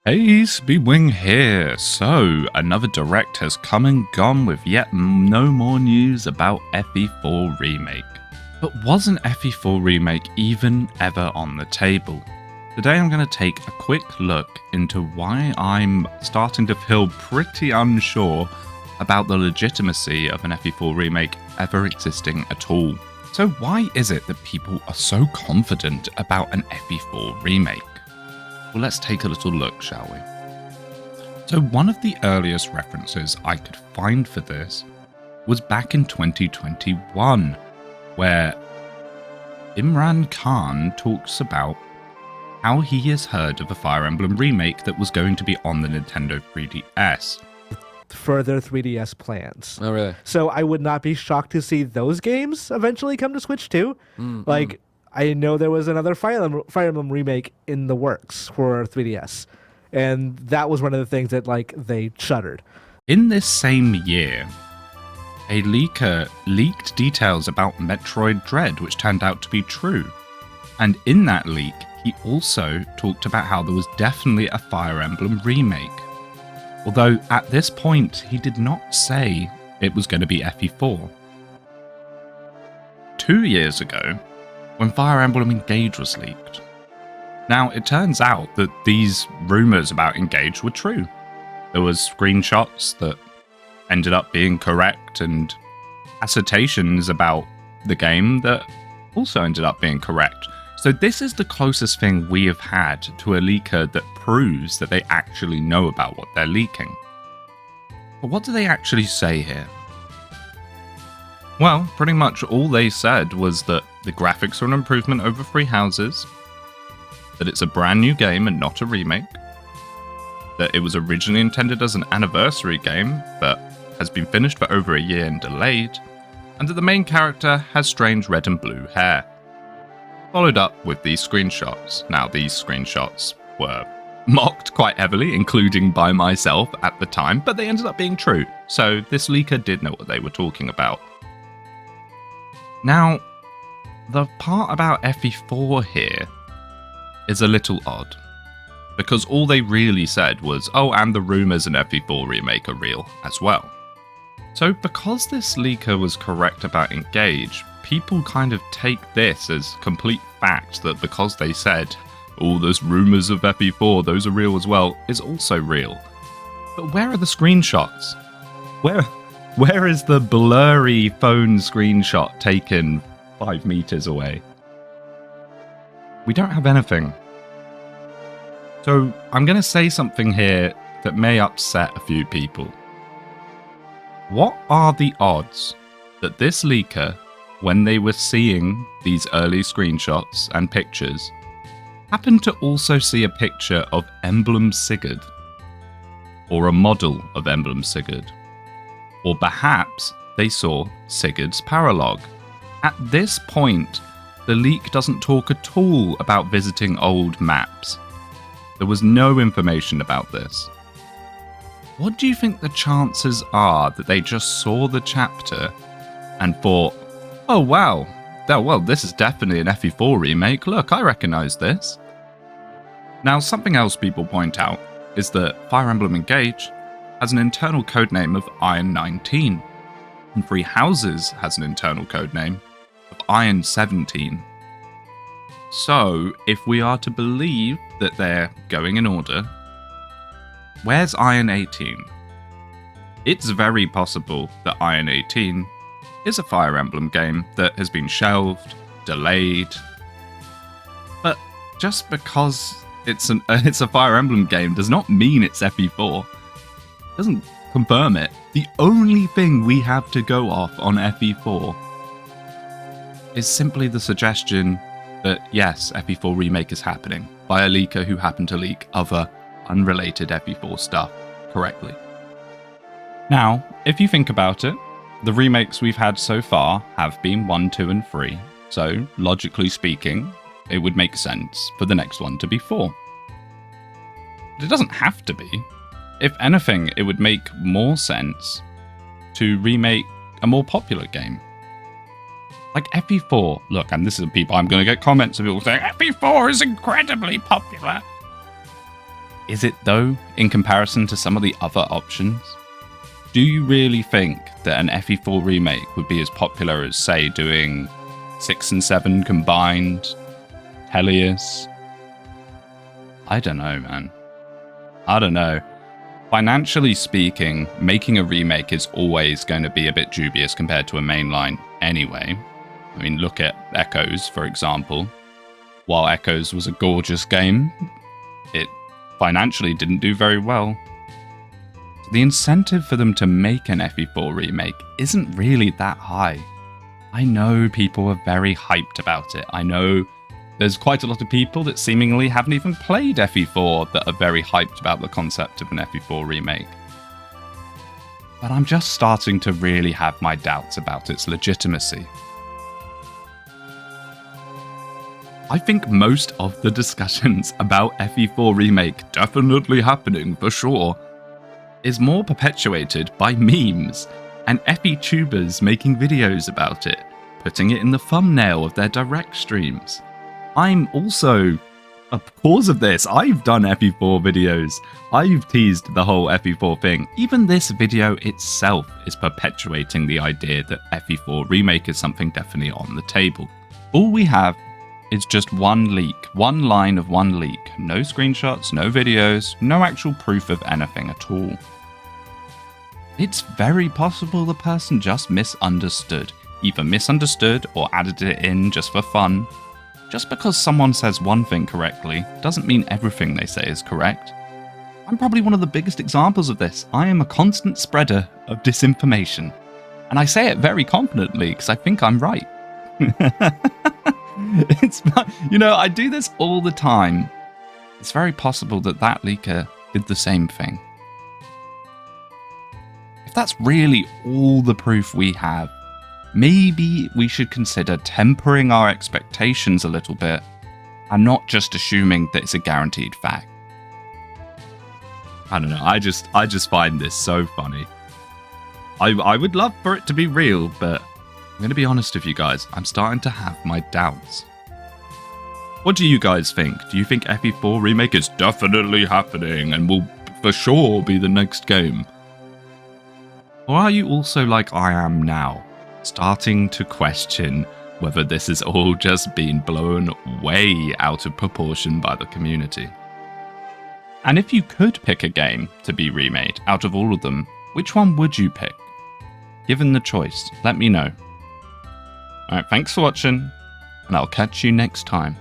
Hey, Speedwinghere here. So, another direct has come and gone with yet no more news about FE4 Remake. But wasn't FE4 Remake even ever on the table? Today I'm going to take a quick look into why I'm starting to feel pretty unsure about the legitimacy of an FE4 Remake ever existing at all. So why is it that people are so confident about an FE4 Remake? Well, let's take a little look, shall we? So one of the earliest references I could find for this was back in 2021, where Imran Khan talks about how he has heard of a Fire Emblem remake that was going to be on the Nintendo 3DS. Further 3DS plans. Oh, really? So I would not be shocked to see those games eventually come to Switch too. Like, I know there was another Fire Emblem remake in the works for 3DS, and that was one of the things that they shuttered. In this same year, a leaker leaked details about Metroid Dread, which turned out to be true. And in that leak, he also talked about how there was definitely a Fire Emblem remake. Although at this point, he did not say it was going to be FE4. 2 years ago, when Fire Emblem Engage was leaked. Now, it turns out that these rumours about Engage were true. There was screenshots that ended up being correct and assertions about the game that also ended up being correct. So this is the closest thing we have had to a leaker that proves that they actually know about what they're leaking. But what do they actually say here? Well, pretty much all they said was that the graphics are an improvement over Three Houses, that it's a brand new game and not a remake, that it was originally intended as an anniversary game, but has been finished for over a year and delayed, and that the main character has strange red and blue hair. Followed up with these screenshots. Now, these screenshots were mocked quite heavily, including by myself at the time, but they ended up being true, so this leaker did know what they were talking about. Now, the part about FE4 here is a little odd, because all they really said was, oh, and the rumours in FE4 Remake are real as well. So because this leaker was correct about Engage, people kind of take this as complete fact that because they said, oh, there's rumours of FE4, those are real as well, is also real. But where are the screenshots? Where is the blurry phone screenshot taken 5 meters away? We don't have anything. So I'm going to say something here that may upset a few people. What are the odds that this leaker, when they were seeing these early screenshots and pictures, happened to also see a picture of Emblem Sigurd? Or a model of Emblem Sigurd? Or perhaps they saw Sigurd's paralogue. At this point, the leak doesn't talk at all about visiting old maps. There was no information about this. What do you think the chances are that they just saw the chapter and thought, oh wow, well this is definitely an FE4 remake, look, I recognise this. Now, something else people point out is that Fire Emblem Engage has an internal codename of Iron 19, and Three Houses has an internal codename of Iron 17. So, if we are to believe that they're going in order, where's Iron 18? It's very possible that Iron 18 is a Fire Emblem game that has been shelved, delayed, but just because it's a Fire Emblem game does not mean it's FE4. Doesn't confirm it. The only thing we have to go off on FE4 is simply the suggestion that yes, FE4 Remake is happening by a leaker who happened to leak other unrelated FE4 stuff correctly. Now, if you think about it, the remakes we've had so far have been 1, 2, and 3, so logically speaking, it would make sense for the next one to be 4. But it doesn't have to be. If anything, it would make more sense to remake a more popular game. Like FE4, look, and this is people, I'm going to get comments of people saying, FE4 is incredibly popular. is it though, in comparison to some of the other options? Do you really think that an FE4 remake would be as popular as, say, doing 6 and 7 combined? Helios? I don't know, man. I don't know. Financially speaking, making a remake is always going to be a bit dubious compared to a mainline anyway. I mean, look at Echoes, for example. While Echoes was a gorgeous game, it financially didn't do very well. So the incentive for them to make an FE4 remake isn't really that high. I know people are very hyped about it. I know there's quite a lot of people that seemingly haven't even played FE4 that are very hyped about the concept of an FE4 remake. But I'm just starting to really have my doubts about its legitimacy. I think most of the discussions about FE4 remake definitely happening for sure is more perpetuated by memes and FE tubers making videos about it, putting it in the thumbnail of their direct streams. I'm also a cause of this. I've done FE4 videos. I've teased the whole FE4 thing. Even this video itself is perpetuating the idea that FE4 remake is something definitely on the table. All we have is just one leak, one line of one leak. No screenshots, no videos, no actual proof of anything at all. It's very possible the person just misunderstood. Either misunderstood or added it in just for fun. Just because someone says one thing correctly doesn't mean everything they say is correct. I'm probably one of the biggest examples of this. I am a constant spreader of disinformation. And I say it very confidently because I think I'm right. I do this all the time. It's very possible that that leaker did the same thing. If that's really all the proof we have, maybe we should consider tempering our expectations a little bit and not just assuming that it's a guaranteed fact. I don't know, I just find this so funny. I would love for it to be real, but I'm going to be honest with you guys, I'm starting to have my doubts. What do you guys think? Do you think FE4 remake is definitely happening and will for sure be the next game? Or are you also like I am now, starting to question whether this has all just been blown way out of proportion by the community? And if you could pick a game to be remade out of all of them, which one would you pick? Given the choice, let me know. Alright, thanks for watching, and I'll catch you next time.